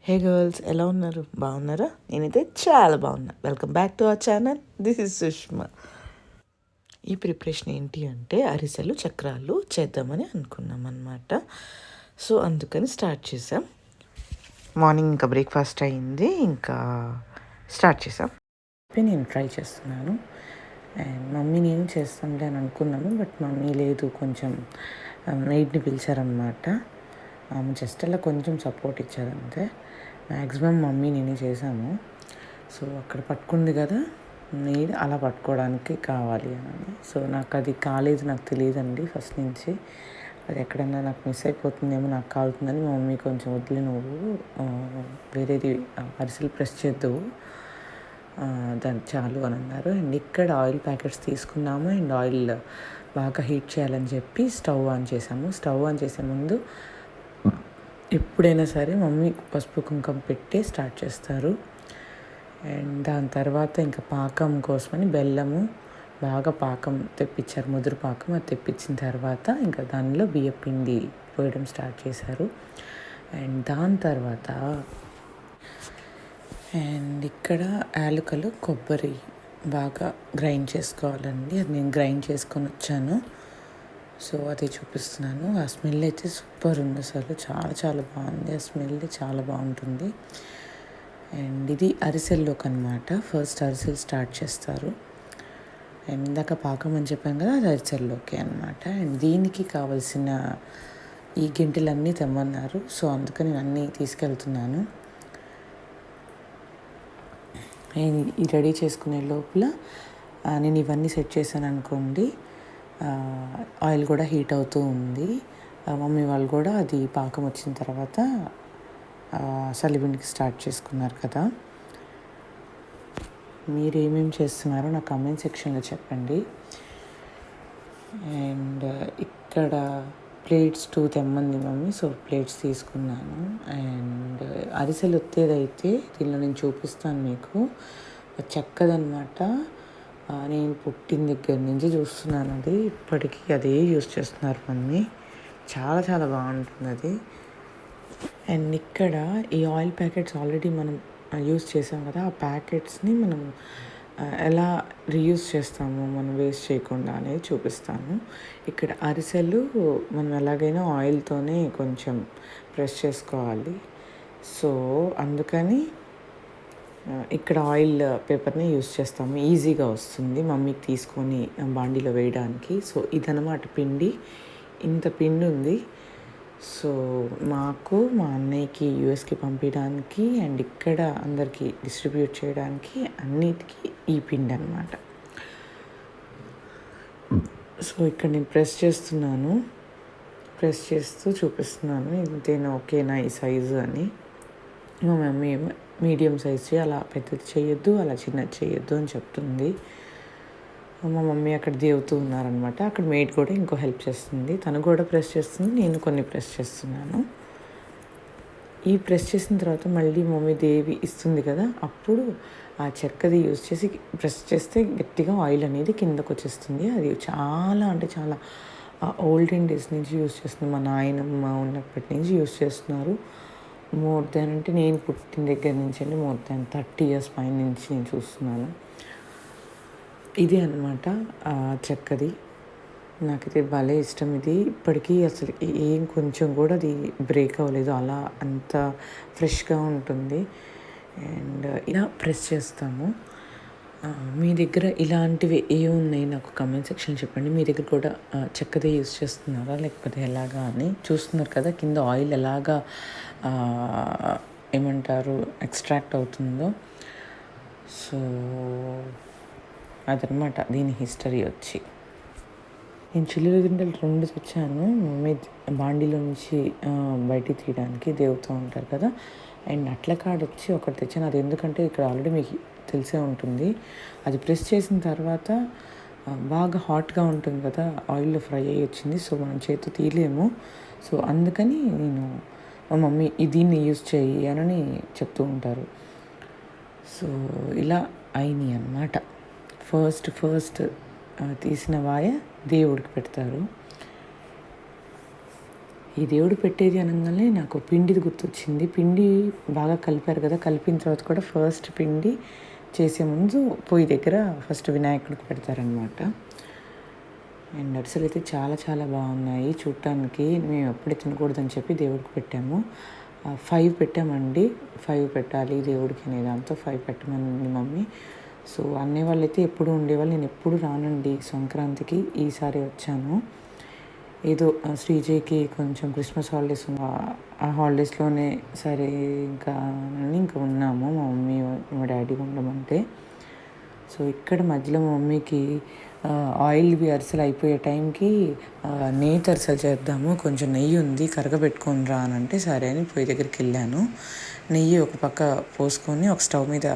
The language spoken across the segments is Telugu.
హే గర్ల్స్, ఎలా ఉన్నారు? బాగున్నారా? నేనైతే చాలా బాగున్నా. Welcome back to our channel. This is Sushma. ఈ ప్రిపరేషన్ ఏంటి అంటే అరిసెలు చక్రాలు చేద్దామని అనుకున్నాం అనమాట. సో అందుకని స్టార్ట్ చేసాం. మార్నింగ్ ఇంకా బ్రేక్ఫాస్ట్ అయింది, ఇంకా స్టార్ట్ చేసాం. నేను ట్రై చేస్తున్నాను అండ్ మమ్మీ నేను చేస్తానులే అని అనుకున్నాము. బట్ మమ్మీ లేదు, కొంచెం మెయిడ్ని పిలిచారనమాట. జస్ట్ అలా కొంచెం సపోర్ట్ ఇచ్చారంతే. మ్యాక్సిమం మమ్మీ నేనే చేసాము. సో అక్కడ పట్టుకుంది కదా, నేను అలా పట్టుకోవడానికి కావాలి అని. సో నాకు అది కాలేదు, నాకు తెలియదండి ఫస్ట్ నుంచి. అది ఎక్కడన్నా నాకు మిస్ అయిపోతుందేమో, నాకు కాలుతుందని మా మమ్మీ కొంచెం వదిలే, నువ్వు వేరేది అరిసెలు ప్రెస్ చేద్దావు, దానికి చాలు అని అన్నారు. అండ్ ఇక్కడ ఆయిల్ ప్యాకెట్స్ తీసుకున్నాము అండ్ ఆయిల్ బాగా హీట్ చేయాలని చెప్పి స్టవ్ ఆన్ చేసాము. స్టవ్ ఆన్ చేసే ముందు ఎప్పుడైనా సరే మమ్మీ పసుపు కుంకుమ పెట్టి స్టార్ట్ చేస్తారు. అండ్ దాని తర్వాత ఇంకా పాకం కోసమని బెల్లము బాగా పాకం తెప్పించారు, ముదురు పాకం. అది తెప్పించిన తర్వాత ఇంకా దానిలో బియ్యం పిండి పోయడం స్టార్ట్ చేశారు. అండ్ దాని తర్వాత ఇక్కడ యాలకులు, కొబ్బరి బాగా గ్రైండ్ చేసుకోవాలండి. అది నేను గ్రైండ్ చేసుకొని వచ్చాను. సో అది చూపిస్తున్నాను. ఆ స్మెల్ అయితే సూపర్ ఉంది, అసలు చాలా చాలా బాగుంది. ఆ స్మెల్ చాలా బాగుంటుంది. అండ్ ఇది అరిసెల్లోకి అనమాట. ఫస్ట్ అరిసెలు స్టార్ట్ చేస్తారు. అండ్ ఇందాక పాకం అని చెప్పాను కదా, అది అరిసెల్లోకి అనమాట. అండ్ దీనికి కావలసిన ఈ గింటెలన్నీ తెమ్మన్నారు. సో అందుకని నేను అన్నీ తీసుకెళ్తున్నాను. ఈ రెడీ చేసుకునే లోపల నేను ఇవన్నీ సెట్ చేశాను అనుకోండి. ఆయిల్ కూడా హీట్ అవుతూ ఉంది. మమ్మీ వాళ్ళు కూడా అది పాకం వచ్చిన తర్వాత సలిబిండికి స్టార్ట్ చేసుకున్నారు కదా. మీరు ఏమేమి చేస్తున్నారో నా కామెంట్ సెక్షన్లో చెప్పండి. అండ్ ఇక్కడ ప్లేట్స్ 2 తెమ్మంది మమ్మీ. సో ప్లేట్స్ తీసుకున్నాను. అండ్ అరిసెలు ఒత్తేదైతే దీనిలో నేను చూపిస్తాను మీకు. చెక్కదనమాట. నేను పుట్టిన దగ్గర నుంచి చూస్తున్నాను, అది ఇప్పటికీ అదే యూస్ చేస్తున్నారు మమ్మీ. చాలా చాలా బాగుంటుంది అది. అండ్ ఇక్కడ ఈ ఆయిల్ ప్యాకెట్స్ ఆల్రెడీ మనం యూస్ చేసాం కదా, ఆ ప్యాకెట్స్ని మనం ఎలా రీయూజ్ చేస్తాము మనం వేస్ట్ చేయకుండా అనేది చూపిస్తాను. ఇక్కడ అరిసెలు మనం ఎలాగైనా ఆయిల్తోనే కొంచెం ప్రెస్ చేసుకోవాలి. సో అందుకని ఇక్కడ ఆయిల్ పేపర్ని యూస్ చేస్తాము, ఈజీగా వస్తుంది మమ్మీకి తీసుకొని బాండీలో వేయడానికి. సో ఇదనమాట పిండి. ఇంత పిండి ఉంది. సో మాకు, మా అన్నయ్యకి యూఎస్కి పంపించడానికి అండ్ ఇక్కడ అందరికీ డిస్ట్రిబ్యూట్ చేయడానికి అన్నిటికీ ఈ పిండి అనమాట. సో ఇక్కడ నేను ప్రెస్ చేస్తున్నాను, ప్రెస్ చేస్తూ చూపిస్తున్నాను ఇంతేనా, ఓకేనా ఈ సైజు అని. మా మమ్మీ మీడియం సైజ్ అలా పెద్దది చేయొద్దు, అలా చిన్నది చేయొద్దు అని చెప్తుంది. మా మమ్మీ అక్కడ దేవుతూ ఉన్నారనమాట. అక్కడ మేడ్ కూడా ఇంకో హెల్ప్ చేస్తుంది, తను కూడా ప్రెస్ చేస్తుంది, నేను కొన్ని ప్రెస్ చేస్తున్నాను. ఈ ప్రెస్ చేసిన తర్వాత మళ్ళీ మమ్మీ దేవి ఇస్తుంది కదా, అప్పుడు ఆ చెక్కది యూజ్ చేసి ప్రెస్ చేస్తే గట్టిగా ఆయిల్ అనేది కిందకు వచ్చేస్తుంది. అది చాలా అంటే చాలా ఓల్డెన్ డేస్ నుంచి యూజ్ చేస్తుంది, మా నాయనమ్మ ఉన్నప్పటి నుంచి యూజ్ చేస్తున్నారు. మోర్ దాన్ అంటే నేను పుట్టిన దగ్గర నుంచి అండి మోర్ దాన్ 30 years పైన నుంచి నేను చూస్తున్నాను. ఇది అనమాట చెక్కది. నాకైతే భలే ఇష్టం ఇది. ఇప్పటికీ అసలు ఏం కొంచెం కూడా అది బ్రేక్ అవ్వలేదు, అలా అంత ఫ్రెష్గా ఉంటుంది. అండ్ ఇలా ప్రెస్ చేస్తాము. మీ దగ్గర ఇలాంటివి ఏ ఉన్నాయి నాకు కామెంట్ సెక్షన్ చెప్పండి. మీ దగ్గర కూడా చెక్కదే యూజ్ చేస్తున్నారా లేకపోతే ఎలాగా అని. చూస్తున్నారు కదా కింద ఆయిల్ ఎలాగా ఏమంటారు ఎక్స్ట్రాక్ట్ అవుతుందో. సో అదనమాట దీని హిస్టరీ వచ్చి. నేను చిల్లుల గిండెలు 2 తెచ్చాను మమ్మీ బాండీలో నుంచి బయటికి తీయడానికి, దేవుతూ ఉంటారు కదా. అండ్ అట్ల కాడ వచ్చి ఒకటి తెచ్చాను. అది ఎందుకంటే ఇక్కడ ఆల్రెడీ మీకు తెలిసే ఉంటుంది, అది ప్రెస్ చేసిన తర్వాత బాగా హాట్గా ఉంటుంది కదా, ఆయిల్లో ఫ్రై అయ్యి వచ్చింది. సో మనం చేతితో తీయలేము. సో అందుకని నేను మా మమ్మీ దీన్ని యూజ్ చేయి అని చెప్తూ ఉంటారు. సో ఇలా అయినాయి అన్నమాట. ఫస్ట్ తీసిన వాయ దేవుడికి పెడతారు. ఈ దేవుడు పెట్టేది అనగానే నాకు పిండిది గుర్తొచ్చింది. పిండి బాగా కలిపారు కదా, కలిపిన తర్వాత కూడా ఫస్ట్ పిండి చేసే ముందు పొయ్యి దగ్గర ఫస్ట్ వినాయకుడికి పెడతారనమాట. అండ్ అరిసెలు అయితే చాలా చాలా బాగున్నాయి చూడటానికి. మేము ఎప్పుడే తినకూడదని చెప్పి దేవుడికి పెట్టాము. 5 పెట్టామండి. 5 పెట్టాలి దేవుడికి అనే దాంతో 5 పెట్టమని మమ్మీ. సో అన్నయ్య వాళ్ళు అయితే ఎప్పుడు ఉండేవాళ్ళు, నేను ఎప్పుడు రానండి సంక్రాంతికి. ఈసారి వచ్చాను. ఏదో శ్రీజయ్కి కొంచెం క్రిస్మస్ హాలిడేస్ ఆ హాలిడేస్లోనే సరే ఇంకా ఉన్నాము. మా మమ్మీ మా డాడీ ఉండమంటే. సో ఇక్కడ మధ్యలో మా మమ్మీకి ఆయిల్వి అరిసెలు అయిపోయే టైంకి నేతి అరిసెలు చేద్దాము, కొంచెం నెయ్యి ఉంది కరగబెట్టుకొని రా అని అంటే సరే అని పొయ్యి దగ్గరికి వెళ్ళాను. నెయ్యి ఒక పక్క పోసుకొని ఒక స్టవ్ మీద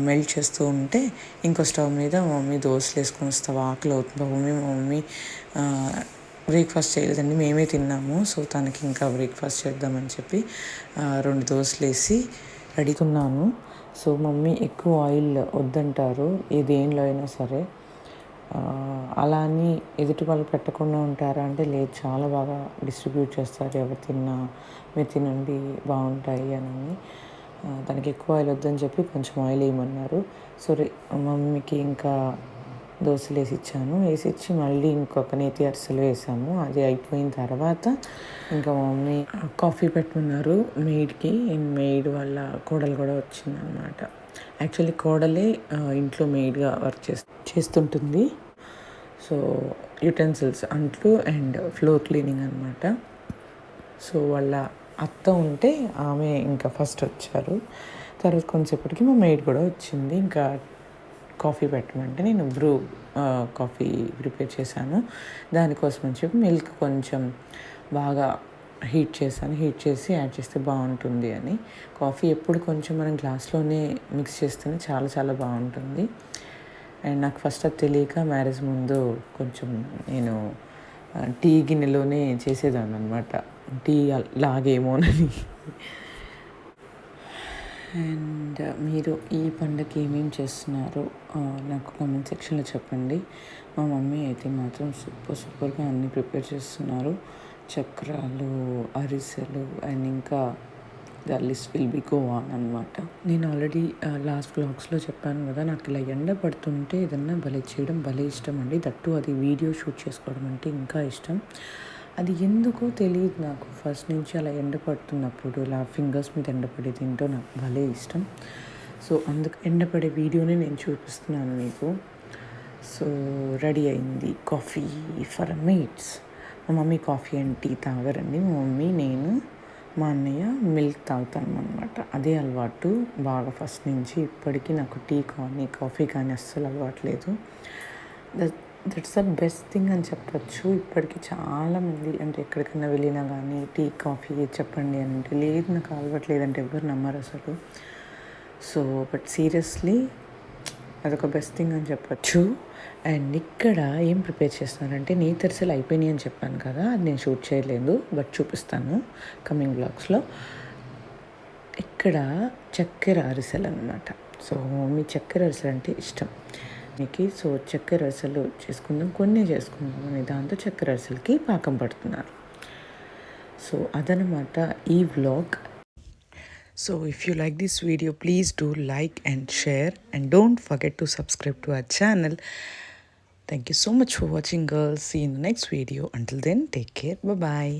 మెల్ట్ చేస్తూ ఉంటే ఇంకో స్టవ్ మీద మా మమ్మీ దోశలు వేసుకొని వస్తావు, ఆకలి అవుతుంది. మా మమ్మీ బ్రేక్ఫాస్ట్ చేయలేదండి, మేమే తిన్నాము. సో తనకి ఇంకా బ్రేక్ఫాస్ట్ చేద్దామని చెప్పి 2 దోశలు వేసి అడుగుతున్నాను. సో మమ్మీ ఎక్కువ ఆయిల్ వద్దంటారు దేనిలో అయినా సరే. అలా అని ఎదుటి వాళ్ళు పెట్టకుండా ఉంటారా అంటే లేదు, చాలా బాగా డిస్ట్రిబ్యూట్ చేస్తారు. ఎవరు తిన్నా మీరు తినండి బాగుంటాయి అని. దానికి ఎక్కువ ఆయిల్ వద్దని చెప్పి కొంచెం ఆయిల్ వేయమన్నారు. సో మమ్మీకి ఇంకా దోశలు వేసి ఇచ్చాను. వేసిచ్చి మళ్ళీ ఇంకొక నేతి అరిసెలు వేసాము. అది అయిపోయిన తర్వాత ఇంకా మమ్మీ కాఫీ పెట్టమన్నారు మెయిడ్కి. మెయిడ్ వాళ్ళ కోడలు కూడా వచ్చిందనమాట. యాక్చువల్లీ కోడలే ఇంట్లో మెయిడ్గా వర్క్ చేస్తుంటుంది. సో యుటెన్సిల్స్, అంట్లు అండ్ ఫ్లోర్ క్లీనింగ్ అనమాట. సో వాళ్ళ అత్త ఉంటే ఆమె ఇంకా ఫస్ట్ వచ్చారు. తర్వాత కొంచెంసేపటికి మా మెయిడ్ కూడా వచ్చింది. ఇంకా కాఫీ పెట్టమంటే నేను బ్రూ కాఫీ ప్రిపేర్ చేశాను. దానికోసం అని చెప్పి మిల్క్ కొంచెం బాగా హీట్ చేశాను. హీట్ చేసి యాడ్ చేస్తే బాగుంటుంది అని. కాఫీ ఎప్పుడు కొంచెం మనం గ్లాస్లోనే మిక్స్ చేస్తేనే చాలా చాలా బాగుంటుంది. అండ్ నాకు ఫస్ట్ అది తెలియక మ్యారేజ్ ముందు కొంచెం నేను టీ గిన్నెలోనే చేసేదాన్ని అనమాట, టీ లాగేమోనని. అండ్ మీరు ఈ పండగకి ఏమేమి చేస్తున్నారో నాకు కామెంట్ సెక్షన్లో చెప్పండి. మా మమ్మీ అయితే మాత్రం సూపర్గా అన్నీ ప్రిపేర్ చేస్తున్నారు. చక్రాలు, అరిసెలు అండ్ ఇంకా the list will be go on అనమాట. నేను ఆల్రెడీ లాస్ట్ వ్లాగ్స్లో చెప్పాను కదా, నాకు ఇలా ఎండ పడుతుంటే ఏదన్నా భలే చేయడం భలే ఇష్టం అండి. దట్టు అది వీడియో షూట్ చేసుకోవడం అంటే ఇంకా ఇష్టం. అది ఎందుకో తెలియదు నాకు, ఫస్ట్ నుంచి అలా ఎండ పడుతున్నప్పుడు ఇలా ఫింగర్స్ మీద ఎండపడేది ఏంటో నాకు భలే ఇష్టం. సో అందుకు ఎండపడే వీడియోని నేను చూపిస్తున్నాను మీకు. సో రెడీ అయింది కాఫీ ఫర్ మీట్స్. మా మమ్మీ కాఫీ అండ్ టీ తాగరండి. మా మమ్మీ, నేను, మా అన్నయ్య మిల్క్ తాగుతాను అనమాట. అదే అలవాటు బాగా ఫస్ట్ నుంచి. ఇప్పటికీ నాకు టీ కానీ కాఫీ కానీ అస్సలు అలవాటు లేదు. దట్స్ ద బెస్ట్ థింగ్ అని చెప్పచ్చు. ఇప్పటికీ చాలామంది అంటే ఎక్కడికైనా వెళ్ళినా కానీ టీ కాఫీ చెప్పండి అని అంటే లేదు నాకు అలవాటు లేదంటే ఎవరు నమ్మరు అసలు. సో బట్ సీరియస్లీ అదొక బెస్ట్ థింగ్ అని చెప్పచ్చు. అండ్ ఇక్కడ ఏం ప్రిపేర్ చేస్తున్నారంటే నేతి అరిసెలు అయిపోయినాయి అని చెప్పాను కదా, అది నేను షూట్ చేయలేదు బట్ చూపిస్తాను కమింగ్ బ్లాగ్స్లో. ఇక్కడ చక్కెర అరిసెలు అనమాట. సో మీ చక్కెర అరిసెలు అంటే ఇష్టం మీకు. సో చక్కెర అరిసెలు కొన్ని చేసుకుందాం అనే దాంతో చక్కెర అరిసెలకి పాకం పడుతున్నారు. సో అదనమాట ఈ vlog. So if you like this video, please do like and share and don't forget to subscribe to our channel. Thank you so much for watching, girls. See you in the next video. Until then, take care. Bye-bye.